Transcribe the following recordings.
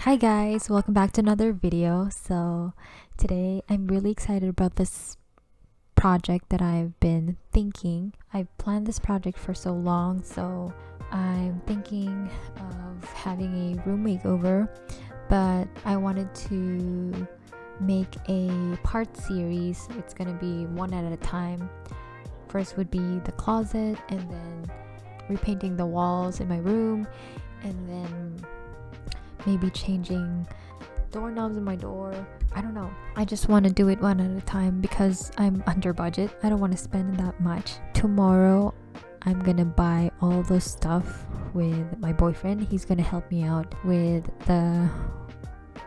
Hi guys, welcome back to another video. So today I'm really excited about this project that I've been thinking. I've planned this project for so long, so I'm thinking of having a room makeover, but I wanted to make a part series. It's gonna be one at a time. First would be the closet, and then repainting the walls in my room, and then maybe changing doorknobs in my door. I don't know. I just want to do it one at a time because I'm under budget. I don't want to spend that much. Tomorrow, I'm gonna buy all those stuff with my boyfriend. He's gonna help me out with the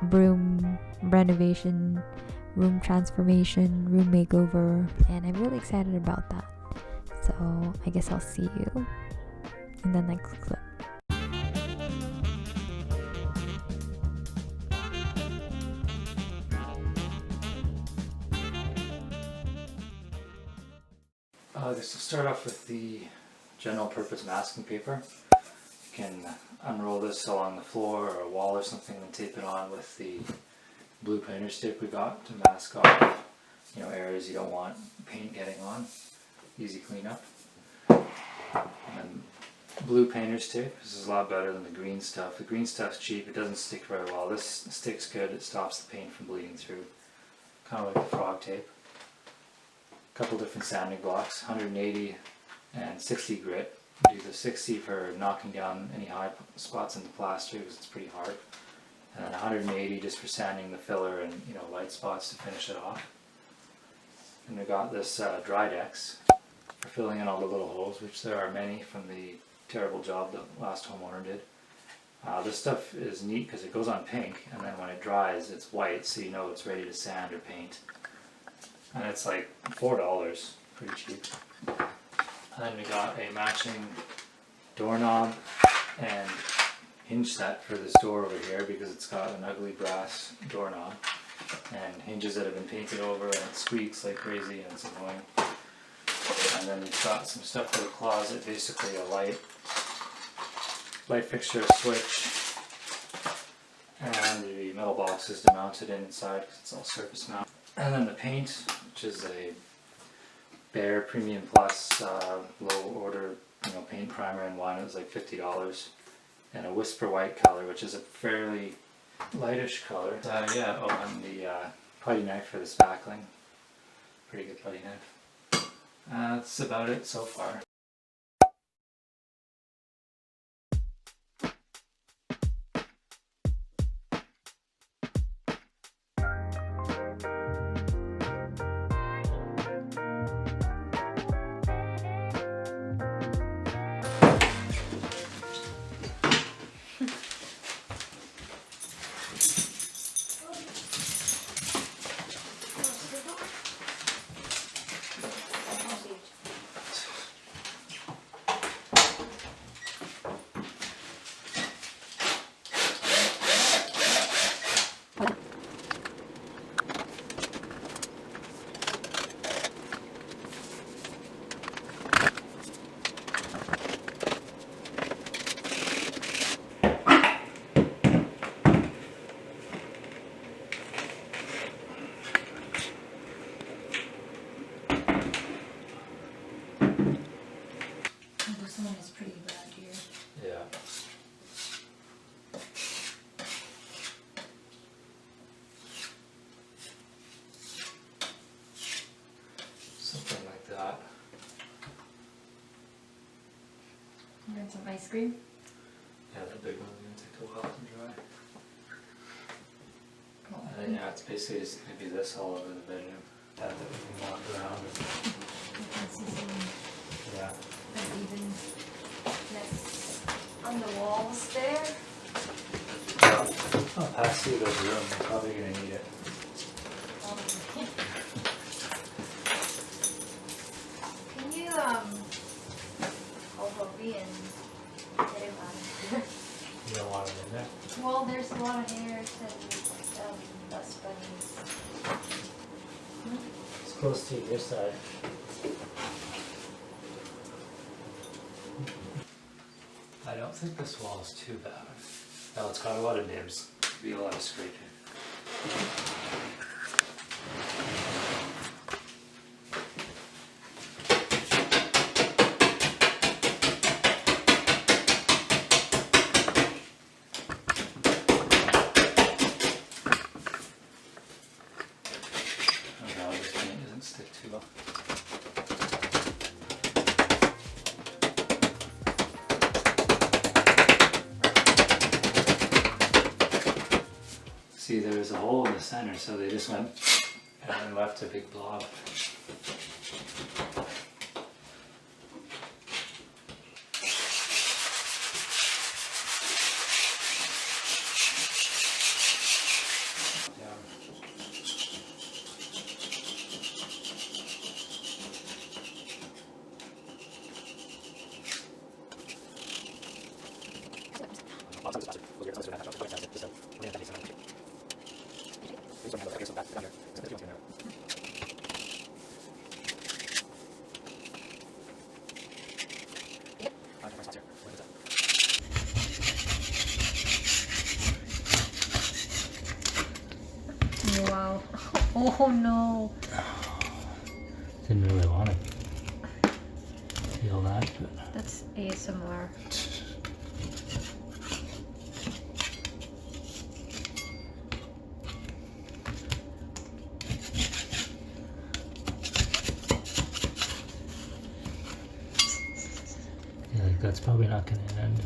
room renovation, room transformation, room makeover, and I'm really excited about that. So I guess I'll see you in the next clip. This will start off with the general purpose masking paper. You can unroll this along the floor or a wall or something and tape it on with the blue painter's tape we got to mask off, areas you don't want paint getting on. Easy cleanup. And then blue painter's tape. This is a lot better than the green stuff. The green stuff's cheap. It doesn't stick very well. This sticks good. It stops the paint from bleeding through. Kind of like the frog tape. Couple different sanding blocks, 180 and 60 grit. Do the 60 for knocking down any high spots in the plaster because it's pretty hard, and then 180 just for sanding the filler and light spots to finish it off. And we got this Drydex for filling in all the little holes, which there are many from the terrible job the last homeowner did. This stuff is neat because it goes on pink, and then when it dries it's white, so you know it's ready to sand or paint. And it's like $4, pretty cheap. And then we got a matching doorknob and hinge set for this door over here because it's got an ugly brass doorknob and hinges that have been painted over, and it squeaks like crazy and it's annoying. And then we've got some stuff for the closet, basically a light fixture, switch, and the metal boxes to mount it inside because it's all surface mount. And then the paint, which is a Behr Premium Plus low order paint primer in one. It was like $50, and a Whisper White color, which is a fairly lightish color. And the putty knife for the spackling. Pretty good putty knife. That's about it so far. This one is pretty bad here. Yeah. Something like that. You want some ice cream? Yeah, that big one's going to take a while to dry. Cool. And then, yeah, it's basically just going to be this all over the bedroom. That we can walk around. You can see some Yeah. unevenness on the walls there. I'll pass through this room. I'm probably going to need it. Can you hold over and get him out of here? You don't want it in there? Well, there's a lot of hairs and dust bunnies. It's close to your side. I don't think this wall is too bad. No, it's got a lot of nibs. to be a lot of scraping. Oh god, this paint doesn't stick too well. See, there's a hole in the center, so they just went and left a big blob. Wow. Oh no. Didn't really want to feel that, but That's ASMR. yeah, that's probably not going to end.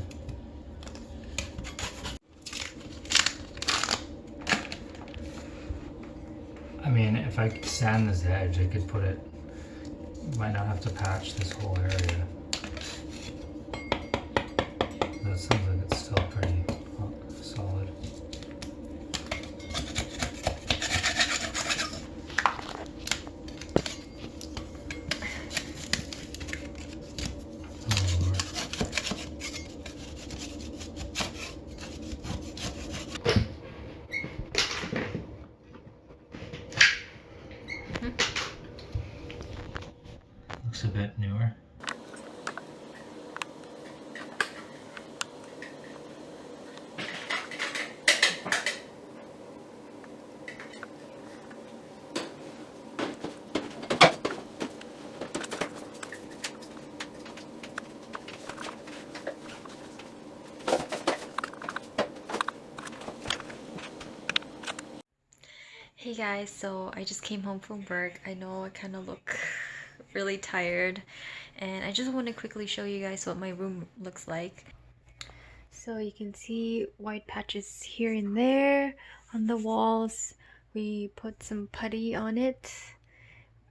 I mean, if I sand this edge, I could put it, might not have to patch this whole area. That sounds like it's still pretty solid. Oh, Lord. Looks a bit newer. Hey guys, so I just came home from work. I know I kind of look really tired, and I just want to quickly show you guys what my room looks like. So you can see white patches here and there on the walls. We put some putty on it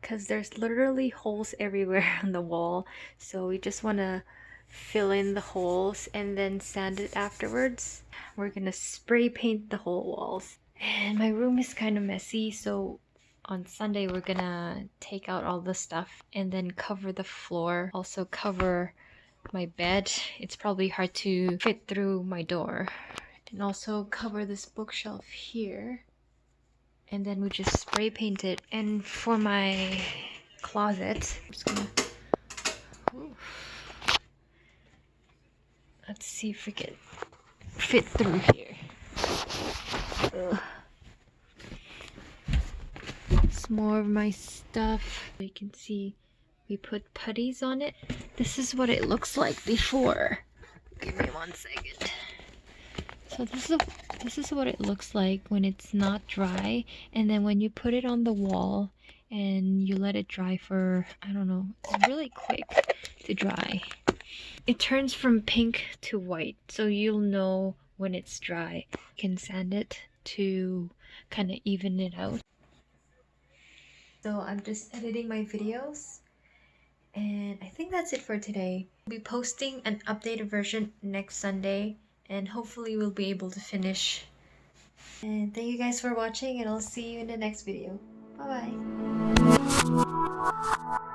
because there's literally holes everywhere on the wall, so we just want to fill in the holes and then sand it afterwards. We're gonna spray paint the whole walls. And my room is kind of messy, so on Sunday we're gonna take out all the stuff and then cover the floor, also cover my bed. It's probably hard to fit through my door, and also cover this bookshelf here, and then we just spray paint it. And for my closet, I'm just gonna let's see if we can fit through here. Ugh. It's more of my stuff. You can see we put putties on it. This is what it looks like before. Give me 1 second. So this is what it looks like when it's not dry, and then when you put it on the wall and you let it dry for, I don't know, it's really quick to dry. It turns from pink to white, so you'll know when it's dry. You can sand it to kind of even it out. So I'm just editing my videos, and I think that's it for today. I'll be posting an updated version next Sunday, and hopefully we'll be able to finish. And thank you guys for watching, and I'll see you in the next video. Bye bye.